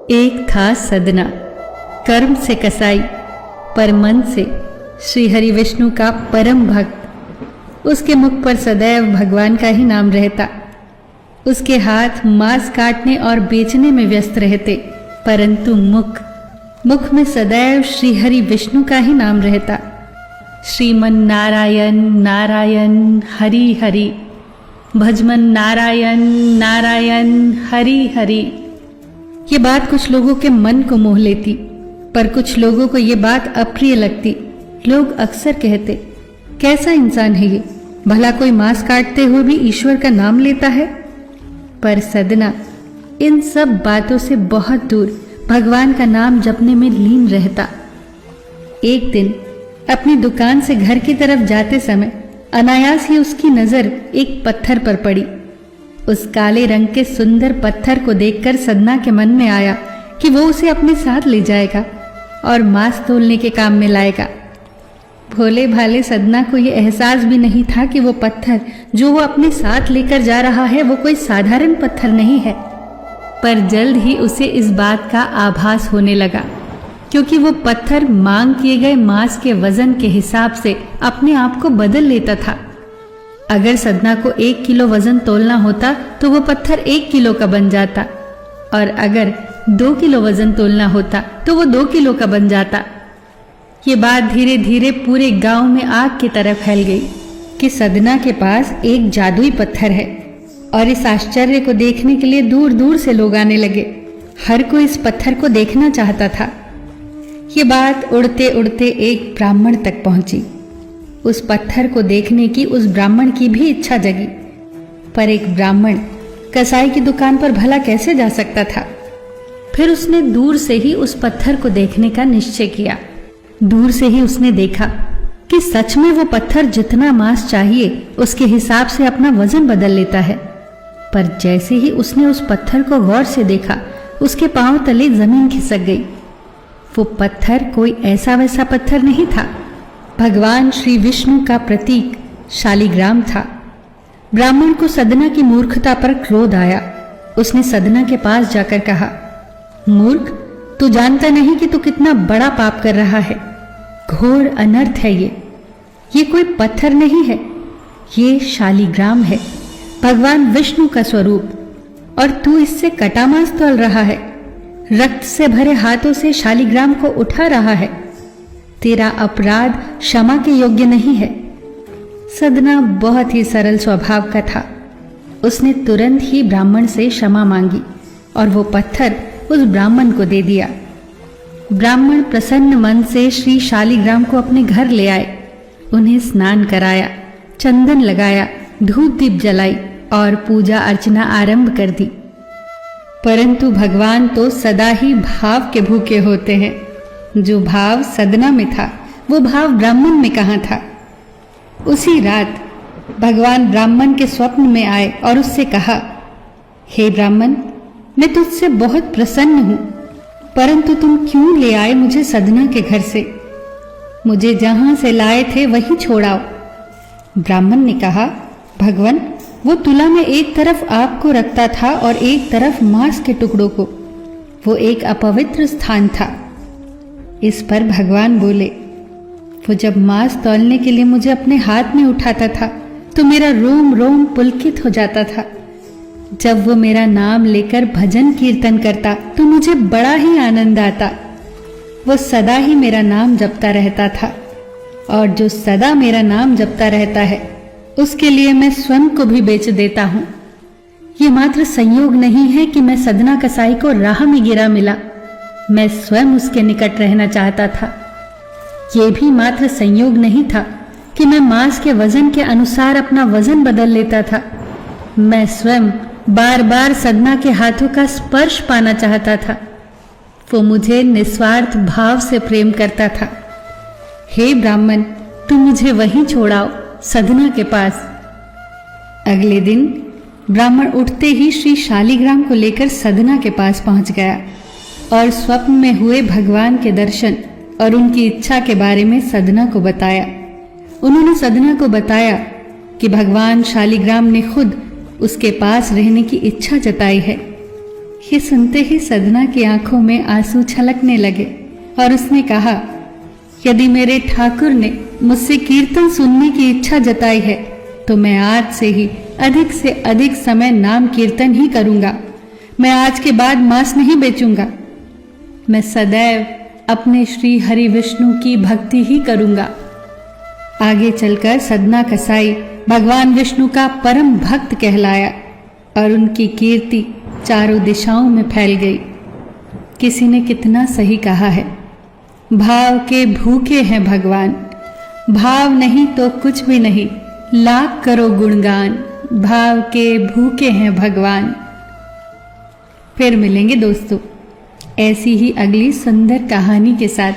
एक था सदना, कर्म से कसाई पर मन से श्री हरि विष्णु का परम भक्त। उसके मुख पर सदैव भगवान का ही नाम रहता। उसके हाथ मांस काटने और बेचने में व्यस्त रहते, परंतु मुख में सदैव श्री हरि विष्णु का ही नाम रहता। श्रीमन नारायण नारायण हरि हरि, भजमन नारायण नारायण हरि हरि। ये बात कुछ लोगों के मन को मोह लेती, पर कुछ लोगों को ये बात अप्रिय लगती। लोग अक्सर कहते, कैसा इंसान है ये, भला कोई मांस काटते हुए भी ईश्वर का नाम लेता है। पर सदना इन सब बातों से बहुत दूर भगवान का नाम जपने में लीन रहता। एक दिन अपनी दुकान से घर की तरफ जाते समय अनायास ही उसकी नजर एक पत्थर पर पड़ी। उस काले रंग के सुंदर पत्थर को देखकर सदना के मन में आया कि वो उसे अपने साथ ले जाएगा और मांस तोलने के काम में लाएगा। भोले भाले सदना को ये एहसास भी नहीं था कि वो पत्थर जो वो अपने साथ लेकर जा रहा है वो कोई साधारण पत्थर नहीं है। पर जल्द ही उसे इस बात का आभास होने लगा, क्योंकि वो पत्थर मांग किए गए मांस के वजन के हिसाब से अपने आप को बदल लेता था। अगर सदना को 1 किलो वजन तोलना होता तो वो पत्थर 1 किलो का बन जाता, और अगर 2 किलो वजन तोलना होता तो वो 2 किलो का बन जाता। ये बात धीरे धीरे पूरे गांव में आग की तरह फैल गई कि सदना के पास एक जादुई पत्थर है, और इस आश्चर्य को देखने के लिए दूर दूर से लोग आने लगे। हर कोई इस पत्थर को देखना चाहता था। ये बात उड़ते उड़ते एक ब्राह्मण तक पहुंची। उस पत्थर को देखने की उस ब्राह्मण की भी इच्छा जगी, पर एक ब्राह्मण कसाई की दुकान पर भला कैसे जा सकता था। फिर उसने दूर से ही उस पत्थर को देखने का निश्चय किया। दूर से ही उसने देखा कि सच में वो पत्थर जितना मांस चाहिए उसके हिसाब से अपना वजन बदल लेता है। पर जैसे ही उसने उस पत्थर को गौर से देखा, उसके पांव तले जमीन खिसक गई। वो पत्थर कोई ऐसा वैसा पत्थर नहीं था, भगवान श्री विष्णु का प्रतीक शालिग्राम था। ब्राह्मण को सदना की मूर्खता पर क्रोध आया। उसने सदना के पास जाकर कहा, मूर्ख, तू जानता नहीं कि तू कितना बड़ा पाप कर रहा है। घोर अनर्थ है ये कोई पत्थर नहीं है, ये शालिग्राम है, भगवान विष्णु का स्वरूप, और तू इससे कटा मांस तोल रहा है। रक्त से भरे हाथों से शालिग्राम को उठा रहा है। तेरा अपराध क्षमा के योग्य नहीं है। सदना बहुत ही सरल स्वभाव का था। उसने तुरंत ही ब्राह्मण से क्षमा मांगी और वो पत्थर उस ब्राह्मण को दे दिया। ब्राह्मण प्रसन्न मन से श्री शालिग्राम को अपने घर ले आए। उन्हें स्नान कराया, चंदन लगाया, धूप दीप जलाई और पूजा अर्चना आरंभ कर दी। परंतु भगवान तो सदा ही भाव के भूखे होते हैं। जो भाव सदना में था वो भाव ब्राह्मण में कहाँ था। उसी रात भगवान ब्राह्मण के स्वप्न में आए और उससे कहा, हे ब्राह्मण, मैं तुझसे बहुत प्रसन्न हूं, परंतु तुम क्यों ले आए मुझे सदना के घर से? मुझे जहां से लाए थे वहीं छोड़ाओ। ब्राह्मण ने कहा, भगवान, वो तुला में एक तरफ आग को रखता था और एक तरफ मांस के टुकड़ों को। वो एक अपवित्र स्थान था। इस पर भगवान बोले, वो जब मांस तौलने के लिए मुझे अपने हाथ में उठाता था तो मेरा रोम रोम पुलकित हो जाता था। जब वो मेरा नाम लेकर भजन कीर्तन करता तो मुझे बड़ा ही आनंद आता। वो सदा ही मेरा नाम जपता रहता था, और जो सदा मेरा नाम जपता रहता है उसके लिए मैं स्वयं को भी बेच देता हूं। ये मात्र संयोग नहीं है कि मैं सदना कसाई को राह में गिरा मिला, मैं स्वयं उसके निकट रहना चाहता था। ये भी मात्र संयोग नहीं था कि मैं मांस के वजन के अनुसार अपना वजन बदल लेता था। मैं स्वयं बार बार सदना के हाथों का स्पर्श पाना चाहता था। वो मुझे निस्वार्थ भाव से प्रेम करता था। हे ब्राह्मण, तुम मुझे वहीं छोड़ाओ, सदना के पास। अगले दिन ब्राह्मण उठते ही श्री शालिग्राम को लेकर सदना के पास पहुंच गया और स्वप्न में हुए भगवान के दर्शन और उनकी इच्छा के बारे में सदना को बताया। उन्होंने सदना को बताया कि भगवान शालिग्राम ने खुद उसके पास रहने की इच्छा जताई है। ये सुनते ही सदना की आंखों में आंसू छलकने लगे और उसने कहा, यदि मेरे ठाकुर ने मुझसे कीर्तन सुनने की इच्छा जताई है तो मैं आज से अधिक समय नाम कीर्तन ही करूंगा। मैं आज के बाद मांस नहीं बेचूंगा। मैं सदैव अपने श्री हरि विष्णु की भक्ति ही करूंगा। आगे चलकर सदना कसाई भगवान विष्णु का परम भक्त कहलाया और उनकी कीर्ति चारों दिशाओं में फैल गई। किसी ने कितना सही कहा है, भाव के भूखे हैं भगवान, भाव नहीं तो कुछ भी नहीं, लाख करो गुणगान, भाव के भूखे हैं भगवान। फिर मिलेंगे दोस्तों ऐसी ही अगली सुंदर कहानी के साथ।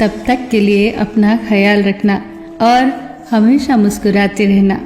तब तक के लिए अपना ख्याल रखना और हमेशा मुस्कुराते रहना।